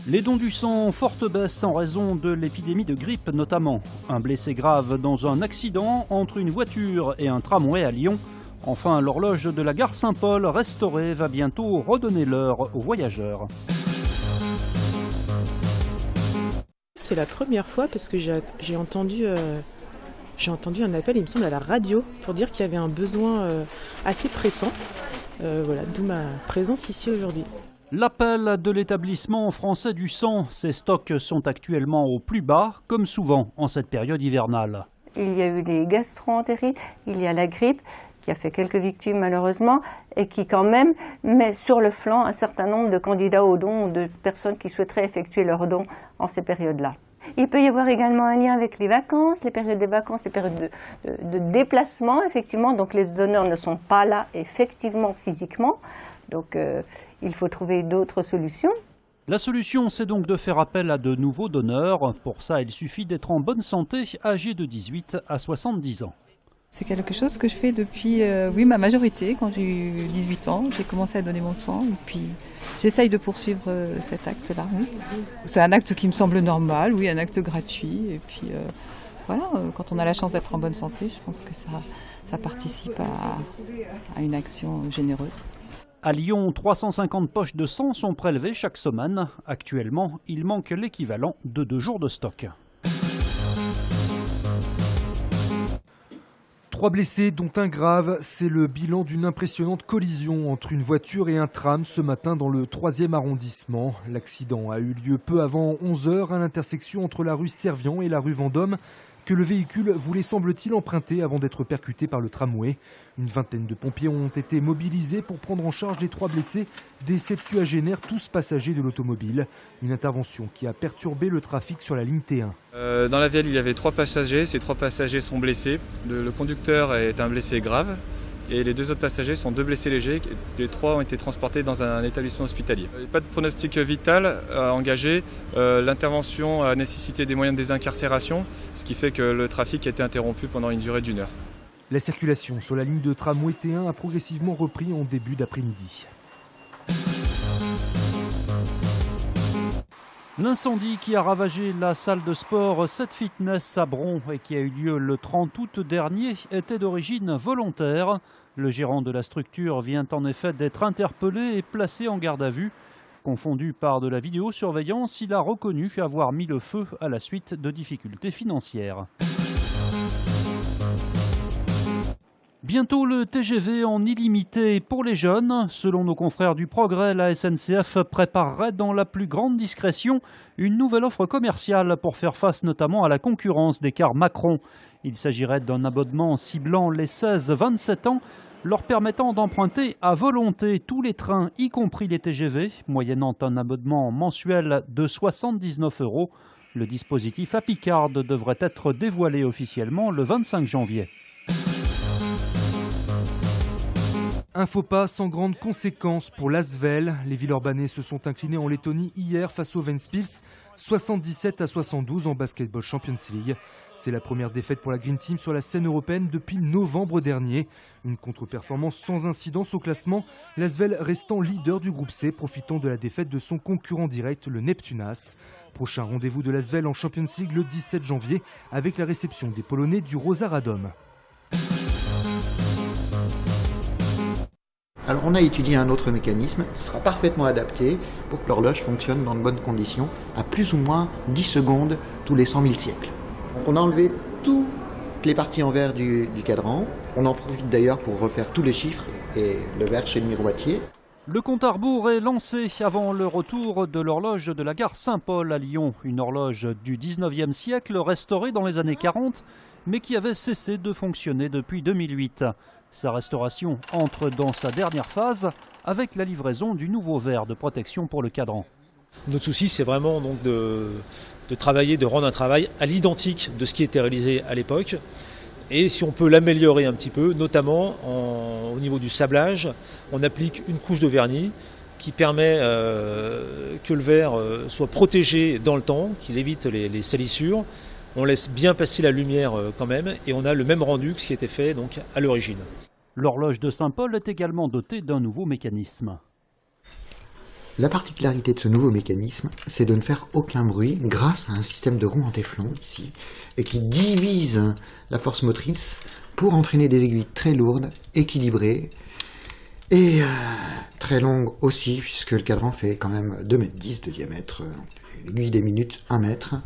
Les dons du sang, forte baisse en raison de l'épidémie de grippe notamment. Un blessé grave dans un accident entre une voiture et un tramway à Lyon. Enfin, l'horloge de la gare Saint-Paul restaurée va bientôt redonner l'heure aux voyageurs. C'est la première fois parce que j'ai entendu un appel, il me semble, à la radio pour dire qu'il y avait un besoin assez pressant. Voilà, d'où ma présence ici aujourd'hui. L'appel de l'établissement français du sang. Ces stocks sont actuellement au plus bas, comme souvent en cette période hivernale. Il y a eu des gastro-entérites, il y a la grippe qui a fait quelques victimes malheureusement et qui quand même met sur le flanc un certain nombre de candidats aux dons, de personnes qui souhaiteraient effectuer leurs dons en ces périodes-là. Il peut y avoir également un lien avec les vacances, les périodes des vacances, les périodes de déplacement, effectivement. Donc les donneurs ne sont pas là, effectivement, physiquement. Donc il faut trouver d'autres solutions. La solution, c'est donc de faire appel à de nouveaux donneurs. Pour ça, il suffit d'être en bonne santé, âgé de 18 à 70 ans. C'est quelque chose que je fais depuis ma majorité. Quand j'ai eu 18 ans, j'ai commencé à donner mon sang et puis j'essaye de poursuivre cet acte-là. Oui. C'est un acte qui me semble normal, oui, un acte gratuit. Et puis voilà, quand on a la chance d'être en bonne santé, je pense que ça participe à une action généreuse. À Lyon, 350 poches de sang sont prélevées chaque semaine. Actuellement, il manque l'équivalent de 2 jours de stock. 3 blessés, dont un grave. C'est le bilan d'une impressionnante collision entre une voiture et un tram ce matin dans le 3e arrondissement. L'accident a eu lieu peu avant 11 h à l'intersection entre la rue Servian et la rue Vendôme, que le véhicule voulait, semble-t-il, emprunter avant d'être percuté par le tramway. Une vingtaine de pompiers ont été mobilisés pour prendre en charge les 3 blessés, des septuagénaires, tous passagers de l'automobile. Une intervention qui a perturbé le trafic sur la ligne T1. Dans la VL, il y avait 3 passagers. Ces 3 passagers sont blessés. Le conducteur est un blessé grave. Et les 2 autres passagers sont 2 blessés légers. Les 3 ont été transportés dans un établissement hospitalier. Pas de pronostic vital à engager. L'intervention a nécessité des moyens de désincarcération, ce qui fait que le trafic a été interrompu pendant une durée d'1 heure. La circulation sur la ligne de tramway T1 a progressivement repris en début d'après-midi. L'incendie qui a ravagé la salle de sport 7 Fitness à Bron et qui a eu lieu le 30 août dernier était d'origine volontaire. Le gérant de la structure vient en effet d'être interpellé et placé en garde à vue. Confondu par de la vidéosurveillance, il a reconnu avoir mis le feu à la suite de difficultés financières. Bientôt le TGV en illimité pour les jeunes. Selon nos confrères du Progrès, la SNCF préparerait dans la plus grande discrétion une nouvelle offre commerciale pour faire face notamment à la concurrence des cars Macron. Il s'agirait d'un abonnement ciblant les 16-27 ans, leur permettant d'emprunter à volonté tous les trains, y compris les TGV, moyennant un abonnement mensuel de 79 €. Le dispositif à Picarde devrait être dévoilé officiellement le 25 janvier. Un faux pas sans grande conséquence pour l'Asvel. Les Villeurbanais se sont inclinés en Lettonie hier face au Ventspils, 77 à 72 en Basketball Champions League. C'est la première défaite pour la Green Team sur la scène européenne depuis novembre dernier. Une contre-performance sans incidence au classement, l'Asvel restant leader du groupe C, profitant de la défaite de son concurrent direct, le Neptunas. Prochain rendez-vous de l'Asvel en Champions League le 17 janvier avec la réception des Polonais du Rosa Radom. Alors on a étudié un autre mécanisme qui sera parfaitement adapté pour que l'horloge fonctionne dans de bonnes conditions à plus ou moins 10 secondes tous les 100 000 siècles. Donc on a enlevé toutes les parties en verre du cadran. On en profite d'ailleurs pour refaire tous les chiffres et le verre chez le miroitier. Le compte à rebours est lancé avant le retour de l'horloge de la gare Saint-Paul à Lyon. Une horloge du 19e siècle restaurée dans les années 40 mais qui avait cessé de fonctionner depuis 2008. Sa restauration entre dans sa dernière phase avec la livraison du nouveau verre de protection pour le cadran. Notre souci, c'est vraiment donc de travailler, de rendre un travail à l'identique de ce qui était réalisé à l'époque. Et si on peut l'améliorer un petit peu, notamment au niveau du sablage, on applique une couche de vernis qui permet que le verre soit protégé dans le temps, qu'il évite les salissures. On laisse bien passer la lumière quand même et on a le même rendu que ce qui était fait donc à l'origine. L'horloge de Saint-Paul est également dotée d'un nouveau mécanisme. La particularité de ce nouveau mécanisme, c'est de ne faire aucun bruit grâce à un système de roues en téflon ici, et qui divise la force motrice pour entraîner des aiguilles très lourdes, équilibrées, et très longues aussi, puisque le cadran fait quand même 2,10 m de diamètre, l'aiguille des minutes 1 mètre.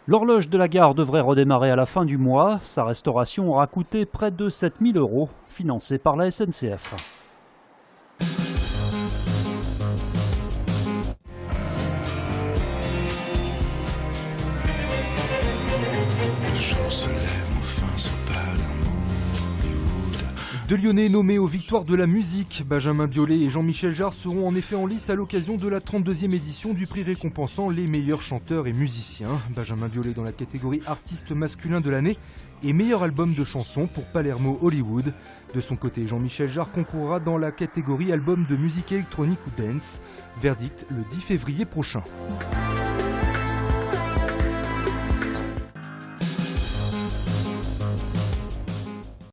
L'horloge de la gare devrait redémarrer à la fin du mois. Sa restauration aura coûté près de 7 000 €, financée par la SNCF. Deux Lyonnais nommés aux victoires de la musique, Benjamin Biolay et Jean-Michel Jarre seront en effet en lice à l'occasion de la 32e édition du prix récompensant les meilleurs chanteurs et musiciens. Benjamin Biolay dans la catégorie artiste masculin de l'année et meilleur album de chansons pour Palermo Hollywood. De son côté, Jean-Michel Jarre concourra dans la catégorie album de musique électronique ou dance. Verdict le 10 février prochain.